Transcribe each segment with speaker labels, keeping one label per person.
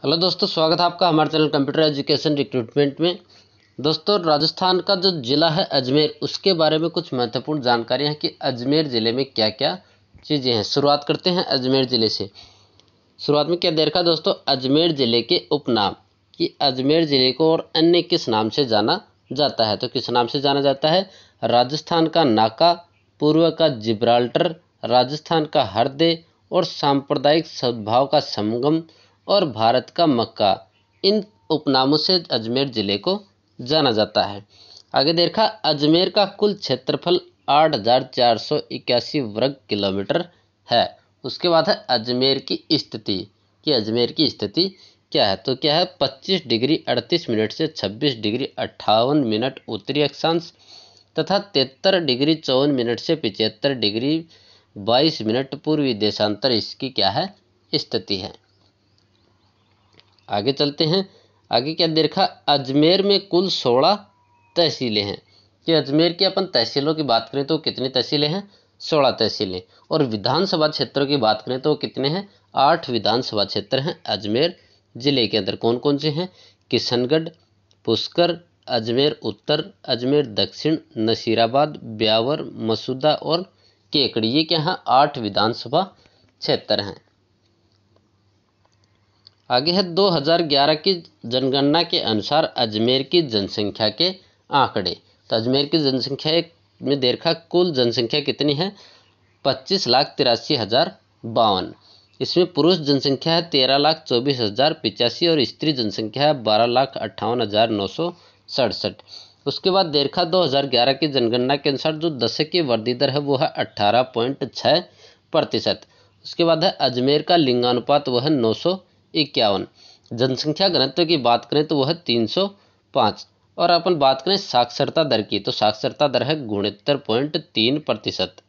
Speaker 1: Hello दोस्तों, स्वागत है आपका हमारे चैनल कंप्यूटर एजुकेशन रिक्रूटमेंट में। दोस्तों, राजस्थान का जो ज़िला है अजमेर, उसके बारे में कुछ महत्वपूर्ण जानकारियां हैं कि अजमेर ज़िले में क्या क्या चीज़ें हैं। शुरुआत करते हैं अजमेर ज़िले से। शुरुआत में क्या देखा दोस्तों, अजमेर ज़िले के उपनाम कि अजमेर ज़िले को और अन्य किस नाम से जाना जाता है। तो किस नाम से जाना जाता है? राजस्थान का नाका, पूर्व का जिब्राल्टर, राजस्थान का हृदय और सांप्रदायिक सद्भाव का संगम और भारत का मक्का। इन उपनामों से अजमेर ज़िले को जाना जाता है। आगे देखा, अजमेर का कुल क्षेत्रफल 8,481 वर्ग किलोमीटर है। उसके बाद है अजमेर की स्थिति कि अजमेर की स्थिति क्या है। तो क्या है, 25 डिग्री 38 मिनट से 26 डिग्री 58 मिनट उत्तरी अक्षांश तथा 73 डिग्री 54 मिनट से 75 डिग्री 22 मिनट पूर्वी देशांतर इसकी क्या है, स्थिति है। आगे चलते हैं। आगे क्या देखा, अजमेर में कुल 16 तहसीलें हैं। कि अजमेर की अपन तहसीलों की बात करें तो कितनी तहसीलें हैं? 16 तहसीलें। और विधानसभा क्षेत्रों की बात करें तो कितने हैं? 8 विधानसभा क्षेत्र हैं अजमेर जिले के अंदर। कौन कौन से हैं? किशनगढ़, पुष्कर, अजमेर उत्तर, अजमेर दक्षिण, नसीराबाद, ब्यावर, मसूदा और केकड़ी। ये क्या है? 8 विधानसभा क्षेत्र हैं। आगे है 2011 की जनगणना के अनुसार अजमेर की जनसंख्या के आंकड़े। तो अजमेर की जनसंख्या में देखा, कुल जनसंख्या कितनी है? 25,83,052। इसमें पुरुष जनसंख्या है 13,24,085 और स्त्री जनसंख्या है 12,58,967। उसके बाद देखा 2011 की जनगणना के अनुसार जो दशक की वृद्धि दर है वो है 18.6%। उसके बाद है अजमेर का लिंगानुपात वह है 951। जनसंख्या घनत्व की बात करें तो वह 305। और अपन बात करें साक्षरता दर की, तो साक्षरता दर है 69.3%।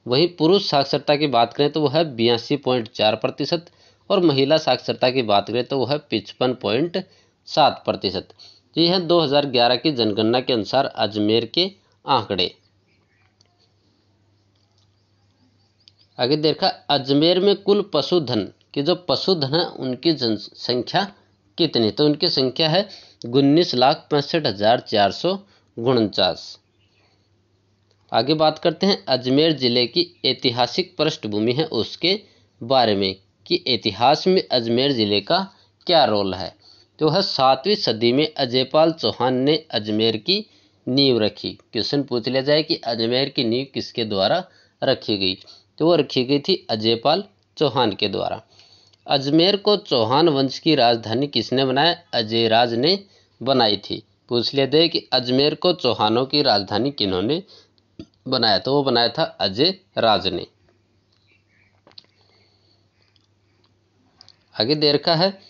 Speaker 1: वहीं पुरुष साक्षरता की बात करें तो वह है 82.4% और महिला साक्षरता की बात करें तो वह है 55.7%। ये है 2011 की जनगणना के अनुसार अजमेर के आंकड़े। आगे देखा, अजमेर में कुल पशुधन कि जो पशुधन है उनकी जनसंख्या कितनी? तो उनकी संख्या है 19,65,449। आगे बात करते हैं अजमेर जिले की ऐतिहासिक पृष्ठभूमि है उसके बारे में कि इतिहास में अजमेर जिले का क्या रोल है। तो वह 7वीं सदी में अजयपाल चौहान ने अजमेर की नींव रखी। क्वेश्चन पूछ लिया जाए कि अजमेर की नींव किसके द्वारा रखी गई, तो वह रखी गई थी अजयपाल चौहान के द्वारा। अजमेर को चौहान वंश की राजधानी किसने बनाया? अजयराज ने बनाई थी। पूछ लिया जाए कि अजमेर को चौहानों की राजधानी किन्होंने बनाया, तो वो बनाया था अजयराज ने। आगे दे रखा है,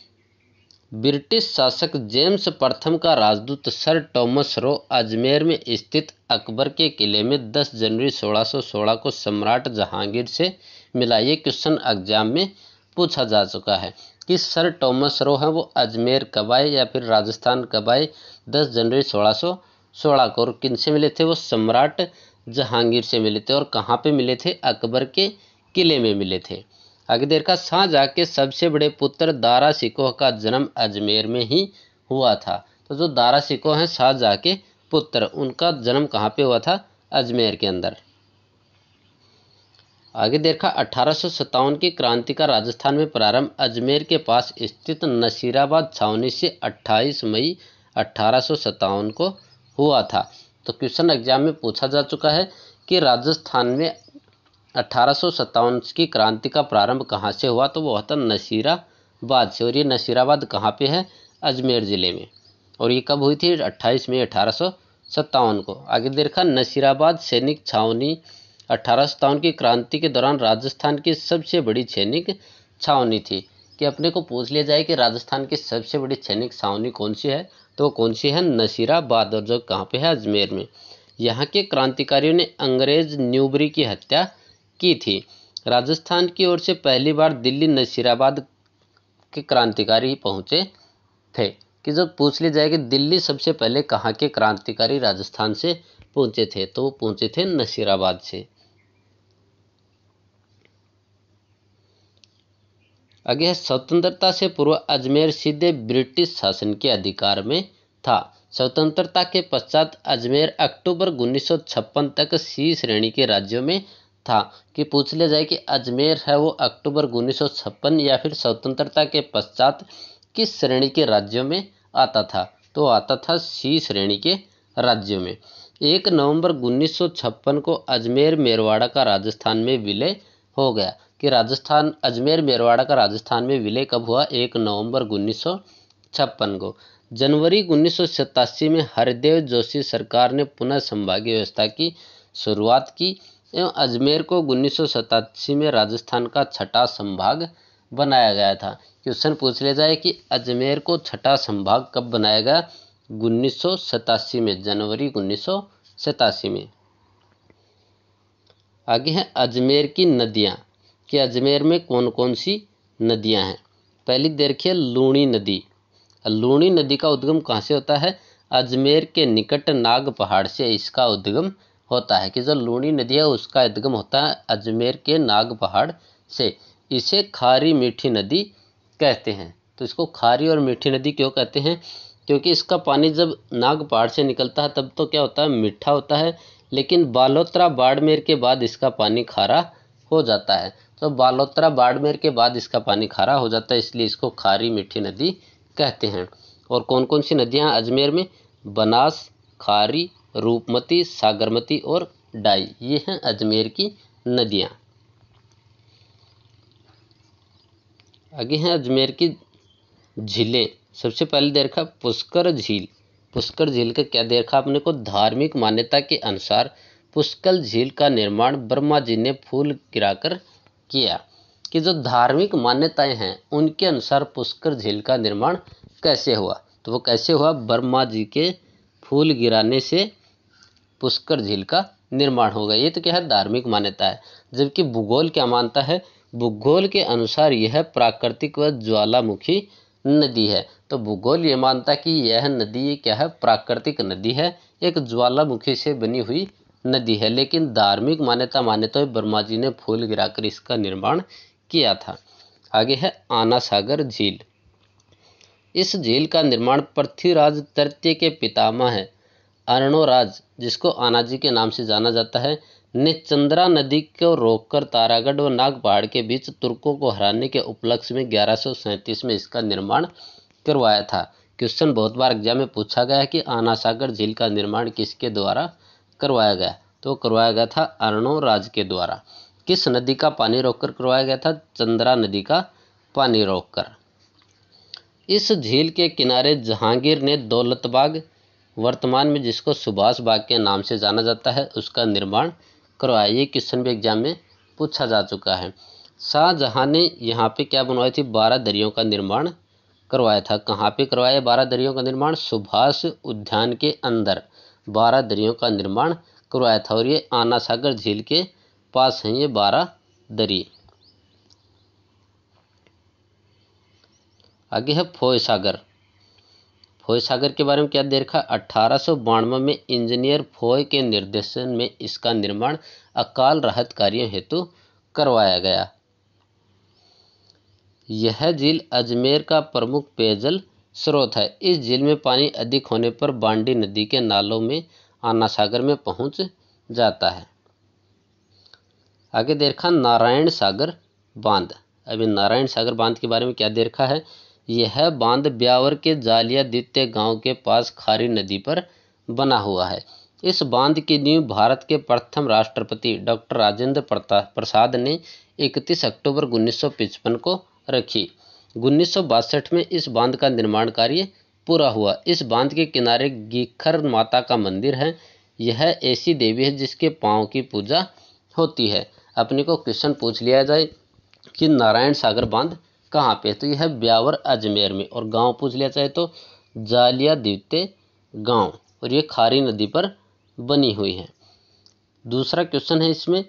Speaker 1: ब्रिटिश शासक जेम्स प्रथम का राजदूत सर टॉमस रो अजमेर में स्थित अकबर के किले में 10 जनवरी 1616 को सम्राट जहांगीर से मिला। ये क्वेश्चन एग्जाम में पूछा जा चुका है कि सर टॉमस रो है वो अजमेर कब आए या फिर राजस्थान कब आए? 10 जनवरी 1616 को। और किन से मिले थे? वो सम्राट जहांगीर से मिले थे। और कहाँ पे मिले थे? अकबर के किले में मिले थे। आगे देखा, शाहजहाँ के सबसे बड़े पुत्र दारा शिकोह का जन्म अजमेर में ही हुआ था। तो जो दारा शिकोह हैं शाहजहाँ के पुत्र, उनका जन्म कहाँ पे हुआ था? अजमेर के अंदर। आगे देखा, 1857 की क्रांति का राजस्थान में प्रारंभ अजमेर के पास स्थित नसीराबाद छावनी से 28 मई 1857 को हुआ था। तो क्वेश्चन एग्जाम में पूछा जा चुका है कि राजस्थान में 1857 की क्रांति का प्रारंभ कहाँ से हुआ, तो वो होता नसीराबाद से। और ये नसीराबाद कहाँ पे है? अजमेर ज़िले में। और ये कब हुई थी? 28 मई 1857 को। आगे देखा, नसीराबाद सैनिक छावनी 1857 की क्रांति के दौरान राजस्थान की सबसे बड़ी सैनिक छावनी थी। कि अपने को पूछ लिया जाए कि राजस्थान की सबसे बड़ी सैनिक छावनी कौन सी है, तो कौन सी है? नसीराबाद। और जो कहाँ पे है? अजमेर में। यहाँ के क्रांतिकारियों ने अंग्रेज न्यूबरी की हत्या की थी। राजस्थान की ओर से पहली बार दिल्ली नसीराबाद के क्रांतिकारी पहुंचे थे। कि जब पूछ लिया जाए कि दिल्ली सबसे पहले कहाँ के क्रांतिकारी राजस्थान से पहुंचे थे, तो वो पहुंचे थे नसीराबाद से। आगे है स्वतंत्रता से पूर्व अजमेर सीधे ब्रिटिश शासन के अधिकार में था। स्वतंत्रता के पश्चात अजमेर अक्टूबर 1956 तक सी श्रेणी के राज्यों में था। कि पूछ लिया जाए कि अजमेर है वो अक्टूबर 1956 या फिर स्वतंत्रता के पश्चात किस श्रेणी के राज्यों में आता था, तो आता था सी श्रेणी के राज्यों में। 1 नवंबर 1956 को अजमेर मेरवाड़ा का राजस्थान में विलय हो गया। कि राजस्थान अजमेर मेरवाड़ा का राजस्थान में विलय कब हुआ, 1 नवंबर 1956 को। जनवरी 1987 में हरदेव जोशी सरकार ने पुनः संभागीय व्यवस्था की शुरुआत की एवं अजमेर को 1987 में राजस्थान का छठा संभाग बनाया गया था। क्वेश्चन पूछ लिया जाए कि अजमेर को छठा संभाग कब बनाया गया, 1987 में, जनवरी 1987 में। आगे है अजमेर की नदियाँ, कि अजमेर में कौन कौन सी नदियाँ हैं। पहली देखिए लूणी नदी। लूणी नदी का उद्गम कहाँ से होता है, अजमेर के निकट नाग पहाड़ से इसका उद्गम होता है। कि जो लूणी नदी है उसका उद्गम होता है अजमेर के नाग पहाड़ से। इसे खारी मीठी नदी कहते हैं। तो इसको खारी और मीठी नदी क्यों कहते हैं, क्योंकि इसका पानी जब नाग पहाड़ से निकलता है तब तो क्या होता है, मीठा होता है, लेकिन बालोतरा बाड़मेर के बाद इसका पानी खारा हो जाता है। तो बालोतरा बाड़मेर के बाद इसका पानी खारा हो जाता है, इसलिए इसको खारी मीठी नदी कहते हैं। और कौन कौन सी नदियाँ अजमेर में, बनास, खारी, रूपमती, सागरमती और डाई, ये हैं अजमेर की नदियाँ। आगे हैं अजमेर की झीलें। सबसे पहले देखा पुष्कर झील। पुष्कर झील का क्या देखा आपने को, धार्मिक मान्यता के अनुसार पुष्कर झील का निर्माण ब्रह्मा जी ने फूल गिराकर किया। कि जो धार्मिक मान्यताएं हैं उनके अनुसार पुष्कर झील का निर्माण कैसे हुआ, तो वो कैसे हुआ, ब्रह्मा जी के फूल गिराने से पुष्कर झील का निर्माण होगा। ये तो क्या है, धार्मिक मान्यता है। जबकि भूगोल क्या मानता है, भूगोल के अनुसार यह प्राकृतिक व ज्वालामुखी नदी है। तो भूगोल ये मानता है कि यह नदी क्या है, प्राकृतिक नदी है, एक ज्वालामुखी से बनी हुई नदी है। लेकिन धार्मिक मान्यता माने तो ब्रह्मा जी ने फूल गिराकर इसका निर्माण किया था। आगे है आना सागर झील। इस झील का निर्माण पृथ्वीराज तृतीय के पितामह है अर्णोराज, जिसको आनाजी के नाम से जाना जाता है, ने चंद्रा नदी को रोककर तारागढ़ व नाग पहाड़ के बीच तुर्कों को हराने के उपलक्ष्य में 1137 में इसका निर्माण करवाया था। क्वेश्चन बहुत बार एग्जाम में पूछा गया है कि आना सागर झील का निर्माण किसके द्वारा करवाया गया, तो करवाया गया था अर्णोराज के द्वारा। किस नदी का पानी रोककर करवाया गया था, चंद्रा नदी का पानी रोककर। इस झील के किनारे जहांगीर ने दौलतबाग, वर्तमान में जिसको सुभाष बाग के नाम से जाना जाता है, उसका निर्माण करवाया। ये क्वेश्चन भी एग्जाम में पूछा जा चुका है। शाहजहां ने यहाँ पे क्या बनवाई थी, 12 दरियों का निर्माण करवाया था। कहाँ पे करवाया 12 दरियों का निर्माण, सुभाष उद्यान के अंदर 12 दरियों का निर्माण करवाया था। और ये आना सागर झील के पास हैं ये 12 दरी। आगे है फोय सागर। फोय सागर के बारे में क्या देखा, 1892 में इंजीनियर फोय के निर्देशन में इसका निर्माण अकाल राहत कार्यों हेतु करवाया गया। यह झील अजमेर का प्रमुख पेयजल स्रोत है। इस झील में पानी अधिक होने पर बांडी नदी के नालों में आना सागर में पहुंच जाता है। आगे देखा नारायण सागर बांध। अभी नारायण सागर बांध के बारे में क्या देखा है, यह बांध ब्यावर के जालिया द्वितीय गांव के पास खारी नदी पर बना हुआ है। इस बांध की नींव भारत के प्रथम राष्ट्रपति डॉक्टर राजेंद्र प्रसाद ने 31 अक्टूबर 1955 को रखी। 1962 में इस बांध का निर्माण कार्य पूरा हुआ। इस बांध के किनारे गीखर माता का मंदिर है। यह ऐसी देवी है जिसके पांव की पूजा होती है। अपने को क्वेश्चन पूछ लिया जाए कि नारायण सागर बांध कहाँ पे, तो यह ब्यावर अजमेर में, और गांव पूछ लिया जाए तो जालिया द्वितीय गांव, और ये खारी नदी पर बनी हुई है। दूसरा क्वेश्चन है इसमें,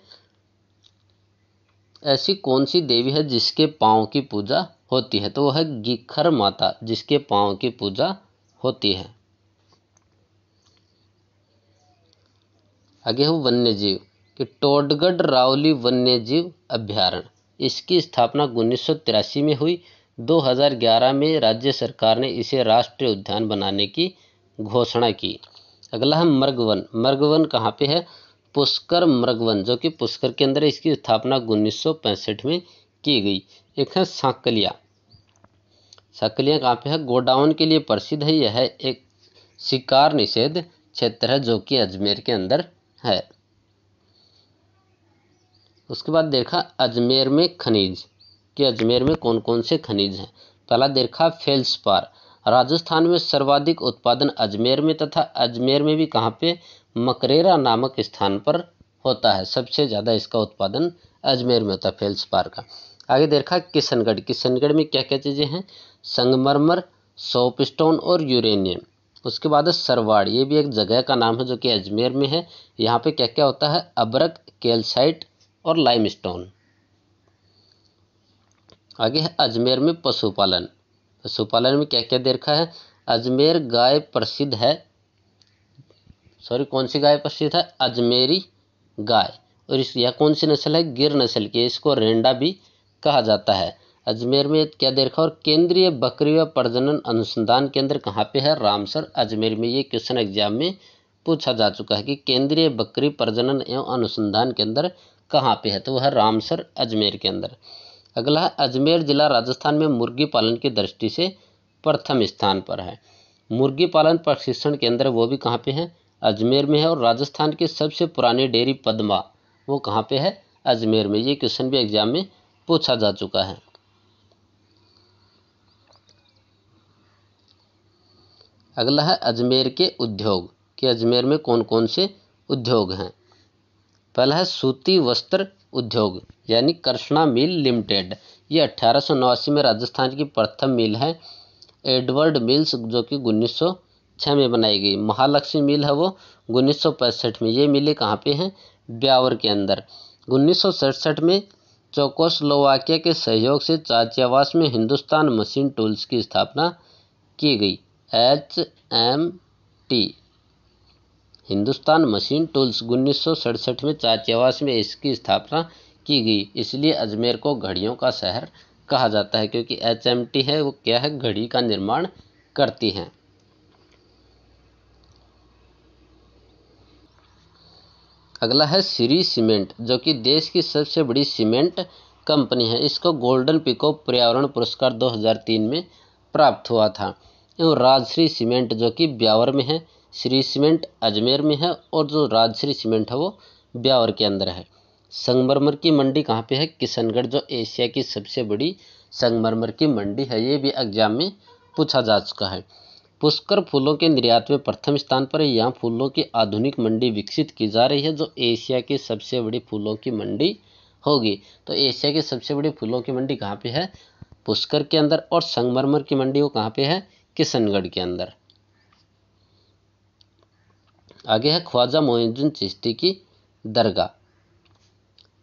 Speaker 1: ऐसी कौन सी देवी है जिसके पांव की पूजा होती है, तो वह है गीखर माता, जिसके पांव की पूजा होती है। आगे है वन्य जीव कि टोडगढ़ रावली वन्य जीव अभ्यारण्य। इसकी स्थापना 1983 में हुई। 2011 में राज्य सरकार ने इसे राष्ट्रीय उद्यान बनाने की घोषणा की। अगला है मृगवन। मृगवन कहाँ पे है? पुष्कर मृगवन, जो कि पुष्कर के अंदर, इसकी स्थापना 1965 में की गई। एक है सांकलिया। सांकलिया कहाँ पे है? गोडाउन के लिए प्रसिद्ध है। यह एक शिकार निषेध क्षेत्र है जो कि अजमेर के अंदर है। उसके बाद देखा अजमेर में खनिज, कि अजमेर में कौन कौन से खनिज हैं। पहला देखा फेल्सपार। राजस्थान में सर्वाधिक उत्पादन अजमेर में तथा अजमेर में भी कहाँ पे? मकरेरा नामक स्थान पर होता है। सबसे ज़्यादा इसका उत्पादन अजमेर में होता है फेल्सपार का। आगे देखा किशनगढ़। किशनगढ़ में क्या क्या चीज़ें हैं? संगमरमर, सोपस्टोन और यूरेनियम। उसके बाद है सरवाड़, ये भी एक जगह का नाम है जो कि अजमेर में है। यहाँ पे क्या क्या होता है? अबरक, कैल्साइट और लाइमस्टोन। आगे है अजमेर में पशुपालन। पशुपालन में क्या क्या देखा है? अजमेर गाय प्रसिद्ध है। कौन सी गाय प्रसिद्ध है? अजमेरी गाय। और इस यह कौन सी नस्ल है? गिर नस्ल की। इसको रेंडा भी कहा जाता है। अजमेर में क्या देखा? और केंद्रीय बकरी व प्रजनन अनुसंधान केंद्र कहाँ पे है? रामसर अजमेर में। ये क्वेश्चन एग्जाम में पूछा जा चुका है कि केंद्रीय बकरी प्रजनन एवं अनुसंधान केंद्र कहाँ पे है? तो वह रामसर अजमेर के अंदर। अगला है अजमेर जिला राजस्थान में मुर्गी पालन की दृष्टि से प्रथम स्थान पर है। मुर्गी पालन प्रशिक्षण केंद्र वो भी कहाँ पे है? अजमेर में है। और राजस्थान की सबसे पुरानी डेयरी पद्मा, वो कहाँ पे है? अजमेर में। ये क्वेश्चन भी एग्जाम में पूछा जा चुका है। अगला है अजमेर के उद्योग, कि अजमेर में कौन कौन से उद्योग हैं। पहला है सूती वस्त्र उद्योग, यानी कृष्णा मिल लिमिटेड। ये 1889 में राजस्थान की प्रथम मिल है। एडवर्ड मिल्स, जो कि 1906 में बनाई गई। महालक्ष्मी मिल है वो 1965 में। ये मिलें कहाँ पे हैं? ब्यावर के अंदर। 1967 में चेकोस्लोवाकिया के सहयोग से चाचियावास में हिंदुस्तान मशीन टूल्स की स्थापना की गई। HMT, हिंदुस्तान मशीन टूल्स 1967 में चाचियावास में इसकी स्थापना की गई। इसलिए अजमेर को घड़ियों का शहर कहा जाता है, क्योंकि HMT है वो क्या है? घड़ी का निर्माण करती हैं। अगला है श्री सीमेंट, जो कि देश की सबसे बड़ी सीमेंट कंपनी है। इसको गोल्डन पीकॉक पर्यावरण पुरस्कार 2003 में प्राप्त हुआ था। एवं राजश्री सीमेंट, जो कि ब्यावर में है। श्री सीमेंट अजमेर में है और जो राजश्री सीमेंट है वो ब्यावर के अंदर है। संगमरमर की मंडी कहाँ पे है? किशनगढ़, जो एशिया की सबसे बड़ी संगमरमर की मंडी है। ये भी एग्जाम में पूछा जा चुका है। पुष्कर फूलों के निर्यात में प्रथम स्थान पर है। यहाँ फूलों की आधुनिक मंडी विकसित की जा रही है, जो एशिया की सबसे बड़ी फूलों की मंडी होगी। तो एशिया की सबसे बड़ी फूलों की मंडी कहाँ पे है? पुष्कर के अंदर। और संगमरमर की मंडी वो कहाँ पे है? किशनगढ़ के अंदर। आगे है ख्वाजा मोइनुद्दीन चिश्ती की दरगाह।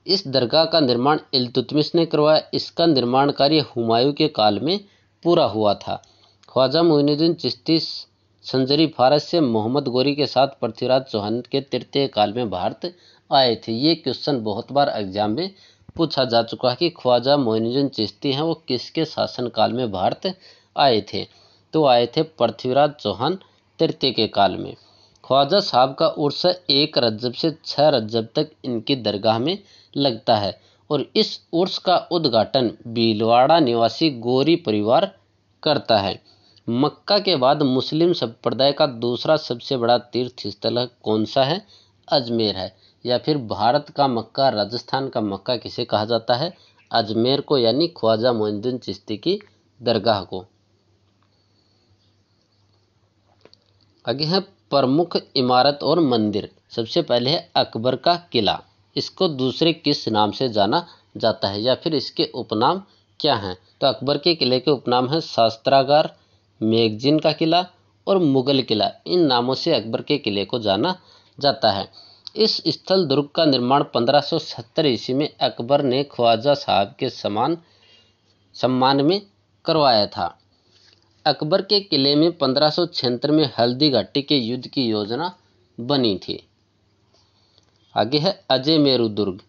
Speaker 1: इस दरगाह का निर्माण इल्तुतमिश ने करवाया। इसका निर्माण कार्य हुमायूं के काल में पूरा हुआ था। ख्वाजा मोइनुद्दीन चिश्ती संजरी फारस से मोहम्मद गोरी के साथ पृथ्वीराज चौहान के तृतीय काल में भारत आए थे। ये क्वेश्चन बहुत बार एग्जाम में पूछा जा चुका है कि ख्वाजा मोइनुद्दीन चिश्ती हैं वो किसके शासनकाल में भारत आए थे? तो आए थे पृथ्वीराज चौहान तृतीय के काल में। ख्वाजा साहब का उर्स 1 रज्जब से 6 रज्जब तक इनकी दरगाह में लगता है। और इस उर्स का उद्घाटन भीलवाड़ा निवासी गोरी परिवार करता है। मक्का के बाद मुस्लिम संप्रदाय का दूसरा सबसे बड़ा तीर्थ स्थल कौन सा है? अजमेर है। या फिर भारत का मक्का, राजस्थान का मक्का किसे कहा जाता है? अजमेर को, यानी ख्वाजा मोइनुद्दीन चिश्ती की दरगाह को। आगे है प्रमुख इमारत और मंदिर। सबसे पहले है अकबर का किला। इसको दूसरे किस नाम से जाना जाता है, या फिर इसके उपनाम क्या हैं? तो अकबर के किले के उपनाम है शास्त्रागार, मैगजीन का किला और मुगल किला। इन नामों से अकबर के किले को जाना जाता है। इस स्थल दुर्ग का निर्माण 1570 ईस्वी में अकबर ने ख्वाजा साहब के सम्मान में करवाया था। अकबर के किले में 1576 में हल्दी घाटी के युद्ध की योजना बनी थी। आगे है अजयमेरु दुर्ग।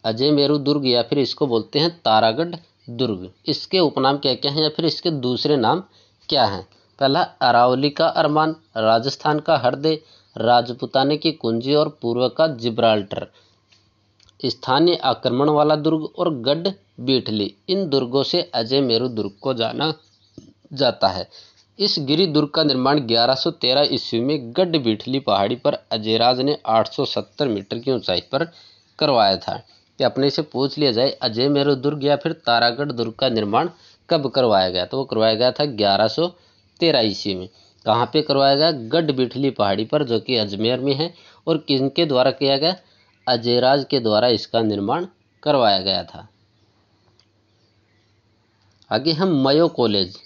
Speaker 1: अजय मेरू दुर्ग या फिर इसको बोलते हैं तारागढ़ दुर्ग। इसके उपनाम क्या क्या हैं या फिर इसके दूसरे नाम क्या हैं? पहला अरावली का अरमान, राजस्थान का हरदे, राजपुताने की कुंजी और पूर्व का जिब्राल्टर। स्थानीय आक्रमण वाला दुर्ग और गढ़ बीठली, इन दुर्गों से अजय मेरू दुर्ग को जाना जाता है। इस गिरी दुर्ग का निर्माण 1113 ईस्वी में गढ़ बीठली पहाड़ी पर अजयराज ने 870 मीटर की ऊंचाई पर करवाया था। कि अपने से पूछ लिया जाए अजय मेरू दुर्ग या फिर तारागढ़ दुर्ग का निर्माण कब करवाया गया, तो वो करवाया गया था 1113 ईस्वी में। कहाँ पे करवाया गया? गढ़ बीठली पहाड़ी पर, जो कि अजमेर में है। और किनके द्वारा किया गया? अजयराज के द्वारा इसका निर्माण करवाया गया था। आगे हम मयो कॉलेज।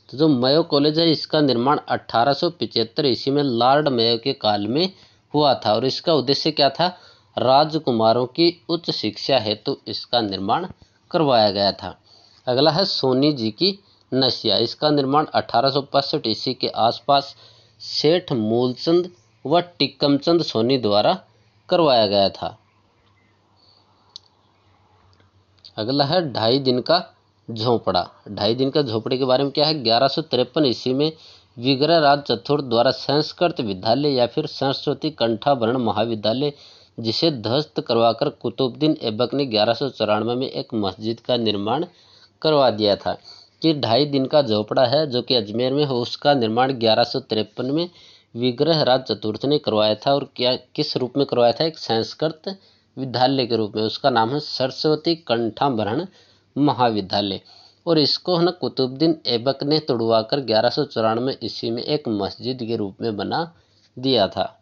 Speaker 1: तो जो मयो कॉलेज है इसका निर्माण 1875 ईस्वी में लॉर्ड मेयो के काल में हुआ था और इसका उद्देश्य क्या था? राजकुमारों की उच्च शिक्षा हेतु तो इसका निर्माण करवाया गया था। अगला है सोनी जी की नसिया। इसका निर्माण 1865 ईस्वी के आसपास सेठ मूलचंद व टिक्कमचंद सोनी द्वारा करवाया गया था। अगला है 2.5 दिन का झोपड़ा। 2.5 दिन का झोपड़े के बारे में क्या है? 1153 ईस्वी में विग्रहराज चतुर्थ द्वारा संस्कृत विद्यालय या फिर सरस्वती कंठाभरण महाविद्यालय, जिसे ध्वस्त करवाकर कुतुबुद्दीन ऐबक ने 1194 में एक मस्जिद का निर्माण करवा दिया था। कि 2.5 दिन का झोपड़ा है जो कि अजमेर में हो, उसका निर्माण 1153 में विग्रहराज चतुर्थ ने करवाया था। और क्या किस रूप में करवाया था? एक संस्कृत विद्यालय के रूप में। उसका नाम है सरस्वती कंठाभरण महाविद्यालय। और इसको है ना कुतुबुद्दीन ऐबक ने तोड़वाकर 1194 ईस्वी में एक मस्जिद के रूप में बना दिया था।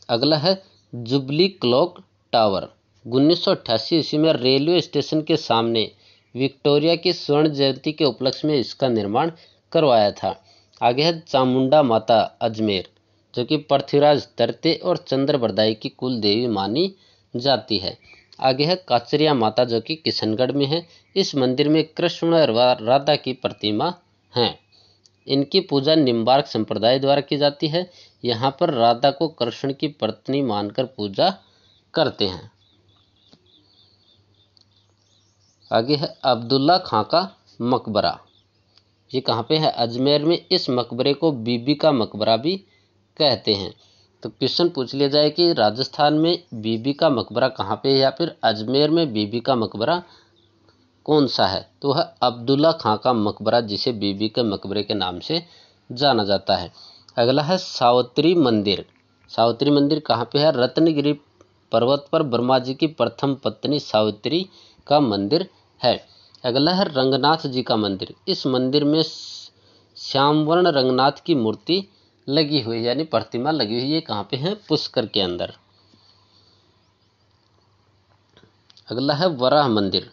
Speaker 1: अगला है जुबली क्लॉक टावर। 1988 ईस्वी में रेलवे स्टेशन के सामने विक्टोरिया की स्वर्ण जयंती के उपलक्ष्य में इसका निर्माण करवाया था। आगे है चामुंडा माता अजमेर, जो कि पृथ्वीराज तरते और चंद्रबरदाई की कुल देवी मानी जाती है। आगे है काचरिया माता, जो कि किशनगढ़ में है। इस मंदिर में कृष्ण और राधा की प्रतिमा है। इनकी पूजा निम्बार्क संप्रदाय द्वारा की जाती है। यहाँ पर राधा को कृष्ण की पत्नी मानकर पूजा करते हैं। आगे है अब्दुल्ला खां का मकबरा। ये कहाँ पे है? अजमेर में। इस मकबरे को बीबी का मकबरा भी कहते हैं। तो क्वेश्चन पूछ लिया जाए कि राजस्थान में बीबी का मकबरा कहाँ पे है या फिर अजमेर में बीबी का मकबरा कौन सा है, तो वह अब्दुल्ला खां का मकबरा, जिसे बीबी के मकबरे के नाम से जाना जाता है। अगला है सावित्री मंदिर। सावित्री मंदिर कहाँ पे है? रत्नगिरी पर्वत पर ब्रह्मा जी की प्रथम पत्नी सावित्री का मंदिर है। अगला है रंगनाथ जी का मंदिर। इस मंदिर में श्यामवर्ण रंगनाथ की मूर्ति लगी हुई, यानी प्रतिमा लगी हुई है। कहाँ पे है? पुष्कर के अंदर। अगला है वराह मंदिर।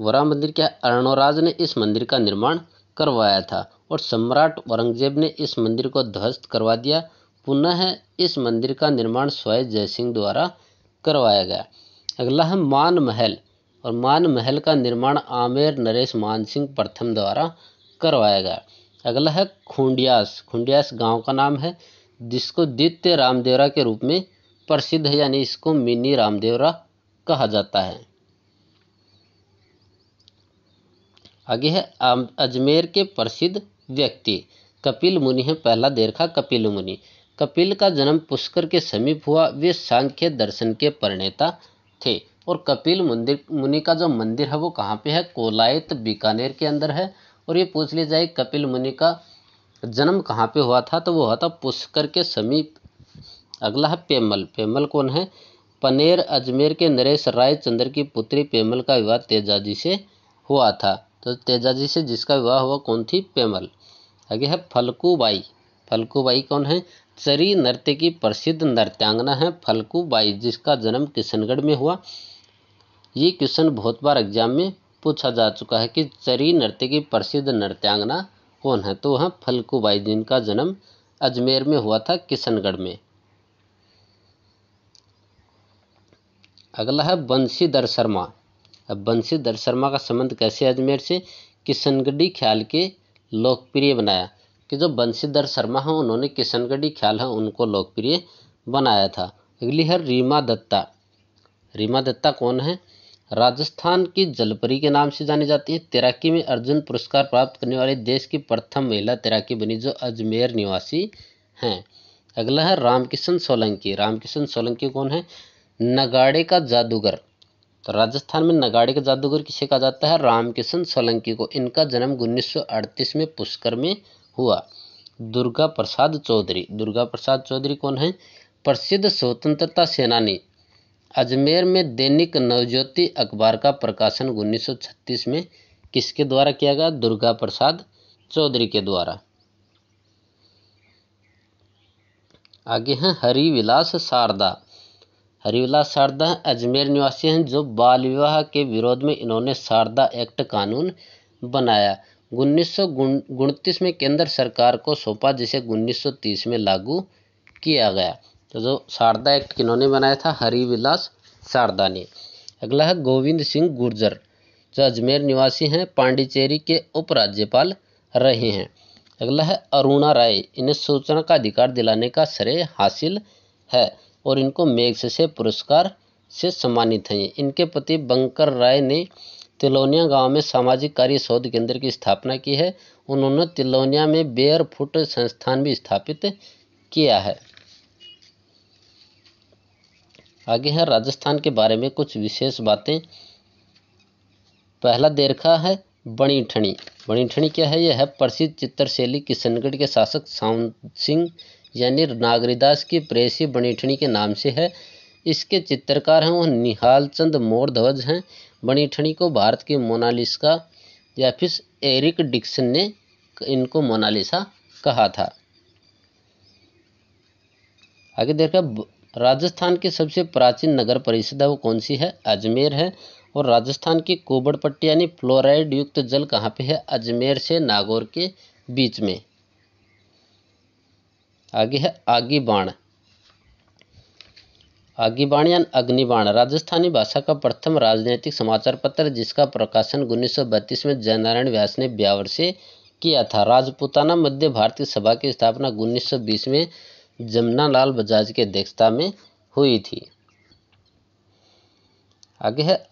Speaker 1: वराह मंदिर क्या है? अर्णोराज ने इस मंदिर का निर्माण करवाया था और सम्राट औरंगजेब ने इस मंदिर को ध्वस्त करवा दिया। पुनः इस मंदिर का निर्माण स्वयं जयसिंह द्वारा करवाया गया। अगला है मान महल, और मान महल का निर्माण आमेर नरेश मानसिंह प्रथम द्वारा करवाया गया। अगला है खूंडियास। खूंडियास गांव का नाम है, जिसको द्वितीय रामदेवरा के रूप में प्रसिद्ध है, यानी इसको मिनी रामदेवरा कहा जाता है। आगे है अजमेर के प्रसिद्ध व्यक्ति कपिल मुनि है। पहला देखा कपिल मुनि। कपिल का जन्म पुष्कर के समीप हुआ। वे सांख्य दर्शन के प्रणेता थे। और कपिल मुनि का जो मंदिर है वो कहाँ पे है? कोलायत बीकानेर के अंदर है। और ये पूछ लिया जाए कपिल मुनि का जन्म कहाँ पे हुआ था, तो वो हुआ था पुष्कर के समीप। अगला है पेमल। पेमल कौन है? पनेर अजमेर के नरेश राय चंद्र की पुत्री पेमल का विवाह तेजाजी से हुआ था। तो तेजाजी से जिसका विवाह हुआ कौन थी? पेमल। आगे है फल्गुबाई। फल्गुबाई कौन है? चरी नृत्य की प्रसिद्ध नृत्यांगना है फल्गुबाई, जिसका जन्म किशनगढ़ में हुआ। ये क्वेश्चन बहुत बार एग्जाम में पूछा जा चुका है कि चरी नृत्य की प्रसिद्ध नृत्यांगना कौन है, तो वह फल्गुबाई, जिनका जन्म अजमेर में हुआ था, किशनगढ़ में। अगला है बंशीधर शर्मा। अब बंशीधर शर्मा का संबंध कैसे अजमेर से? किशनगढ़ी ख्याल के लोकप्रिय बनाया। कि जो बंशीधर शर्मा हैं उन्होंने किशनगढ़ी ख्याल है उनको लोकप्रिय बनाया था। अगली है रीमा दत्ता। रीमा दत्ता कौन है? राजस्थान की जलपरी के नाम से जानी जाती है। तैराकी में अर्जुन पुरस्कार प्राप्त करने वाली देश की प्रथम महिला तैराकी बनी, जो अजमेर निवासी हैं। अगला है रामकिशन सोलंकी। रामकिशन सोलंकी कौन है? नगाड़े का जादूगर। तो राजस्थान में नगाड़े का जादूगर किसे कहा जाता है? रामकिशन सोलंकी को। इनका जन्म 1938 में पुष्कर में हुआ। दुर्गा प्रसाद चौधरी। दुर्गा प्रसाद चौधरी कौन है? प्रसिद्ध स्वतंत्रता सेनानी। अजमेर में दैनिक नवज्योति अखबार का प्रकाशन 1936 में किसके द्वारा किया गया? दुर्गा प्रसाद चौधरी के द्वारा। आगे हैं हरिविलास शारदा। हरिविलास शारदा अजमेर निवासी हैं, जो बाल विवाह के विरोध में इन्होंने शारदा एक्ट कानून बनाया। 1929 में केंद्र सरकार को सौंपा, जिसे 1930 में लागू किया गया। तो जो शारदा एक्ट किन्होंने बनाया था? हरिविलास शारदा ने। अगला है गोविंद सिंह गुर्जर, जो अजमेर निवासी हैं, पांडिचेरी के उपराज्यपाल रहे हैं। अगला है अरुणा राय। इन्हें सूचना का अधिकार दिलाने का श्रेय हासिल है और इनको मैग्सेसे पुरस्कार से सम्मानित हैं। इनके पति बंकर राय ने तिलोनिया गांव में सामाजिक कार्य शोध केंद्र की स्थापना की है। उन्होंने तिलोनिया में बेयरफुट संस्थान भी स्थापित किया है। आगे है राजस्थान के बारे में कुछ विशेष बातें। पहला दे रखा है बणीठणी। बणीठणी क्या है? यह है प्रसिद्ध चित्रशैली किशनगढ़ के शासक साउंत सिंह यानी नागरीदास की प्रेयसी बणीठणी के नाम से है। इसके चित्रकार हैं वो निहाल चंद मोरध्वज हैं। बणीठणी को भारत की मोनालिसा या फिर एरिक डिक्सन ने इनको मोनालिसा कहा था। आगे देखा राजस्थान की सबसे प्राचीन नगर परिषद है वो कौन सी है? अजमेर है। और राजस्थान की कोबड़ पट्टी यानी फ्लोराइड युक्त जल कहाँ पे है? अजमेर से नागौर के बीच में। आगे है आगीबाण। आगीबाण या अग्निबाण राजस्थानी भाषा का प्रथम राजनीतिक समाचार पत्र, जिसका प्रकाशन 1932 में जयनारायण व्यास ने ब्यावर से किया था। राजपूताना मध्य भारतीय सभा की स्थापना 1920 में जमनालाल बजाज की अध्यक्षता में हुई थी। आगे है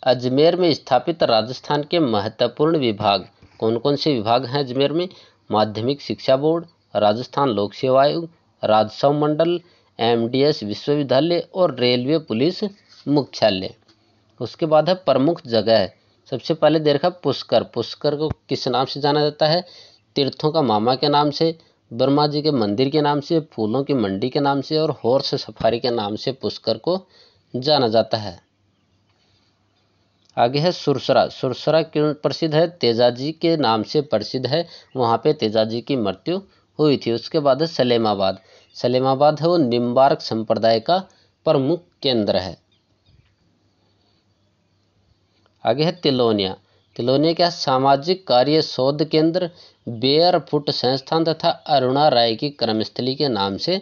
Speaker 1: अजमेर में स्थापित राजस्थान के महत्वपूर्ण विभाग। कौन कौन से विभाग हैं अजमेर में? माध्यमिक शिक्षा बोर्ड, राजस्थान लोक सेवा आयोग, राजस्व मंडल, एमडीएस विश्वविद्यालय और रेलवे पुलिस मुख्यालय। उसके बाद है प्रमुख जगह। सबसे पहले दे रखा पुष्कर। पुष्कर को किस नाम से जाना जाता है? तीर्थों का मामा के नाम से, ब्रह्मा जी के मंदिर के नाम से, फूलों की मंडी के नाम से और हॉर्स सफारी के नाम से पुष्कर को जाना जाता है। आगे है सुरसरा। सुरसरा क्यों प्रसिद्ध है? तेजाजी के नाम से प्रसिद्ध है। वहाँ पे तेजाजी की मृत्यु हुई थी। उसके बाद है सलेमाबाद। सलेमाबाद है वो निम्बार्क संप्रदाय का प्रमुख केंद्र है। आगे है तिलोनिया। तिलोनिया क्या? सामाजिक कार्य शोध केंद्र, बेयरफुट संस्थान तथा अरुणा राय की कर्मस्थली के नाम से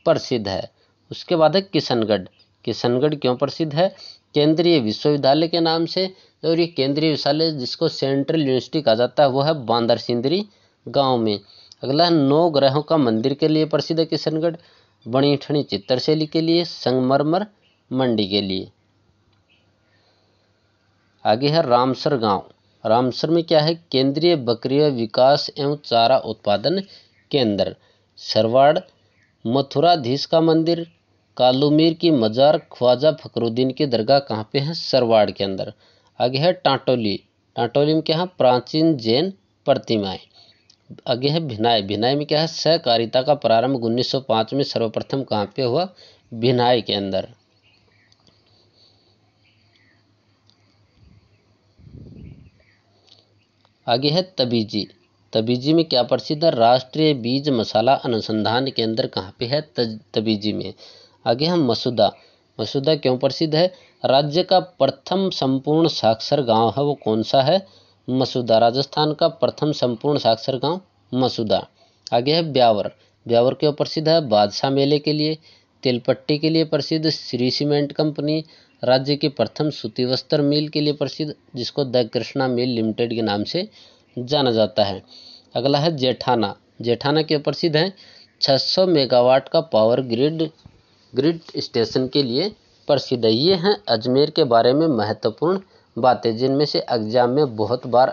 Speaker 1: प्रसिद्ध है। उसके बाद है किशनगढ़। किशनगढ़ क्यों प्रसिद्ध है? केंद्रीय विश्वविद्यालय के नाम से। और ये केंद्रीय विश्वविद्यालय जिसको सेंट्रल यूनिवर्सिटी कहा जाता है वो है बांदरसिंदरी गांव में। अगला है 9 ग्रहों का मंदिर के लिए प्रसिद्ध है किशनगढ़, बणीठणी चित्रशैली के लिए, संगमरमर मंडी के लिए। आगे है रामसर गांव। रामसर में क्या है? केंद्रीय बकरिया विकास एवं चारा उत्पादन केंद्र। सरवाड़ मथुराधीश का मंदिर, कालूमीर की मजार, ख्वाजा फखरुद्दीन की दरगाह कहाँ पे है? सरवाड़ के अंदर। आगे है टाटोली। टाटोली में क्या है? प्राचीन जैन प्रतिमाएं। आगे है भिनाई। भिनाई में क्या है? सहकारिता का प्रारंभ 1905 में सर्वप्रथम कहाँ पे हुआ? भिनाई के अंदर। आगे है तबीजी। तबीजी में क्या प्रसिद्ध है? राष्ट्रीय बीज मसाला अनुसंधान केंद्र कहाँ पे है? तबीजी में। आगे हम मसूदा। मसूदा क्यों प्रसिद्ध है? राज्य का प्रथम संपूर्ण साक्षर गांव है वो कौन सा है? मसूदा। राजस्थान का प्रथम संपूर्ण साक्षर गांव मसूदा। आगे है ब्यावर। ब्यावर क्यों प्रसिद्ध है? बादशाह मेले के लिए, तिलपट्टी के लिए प्रसिद्ध, श्री सीमेंट कंपनी, राज्य की प्रथम सूती वस्त्र मिल के लिए प्रसिद्ध, जिसको द कृष्णा मिल लिमिटेड के नाम से जाना जाता है। अगला है जेठाना। जेठाना क्यों प्रसिद्ध है? 600 मेगावाट का पावर ग्रिड ग्रिड स्टेशन के लिए प्रसिद्ध है। ये हैं अजमेर के बारे में महत्वपूर्ण बातें, जिनमें से एग्जाम में बहुत बार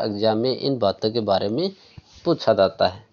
Speaker 1: इन बातों के बारे में पूछा जाता है।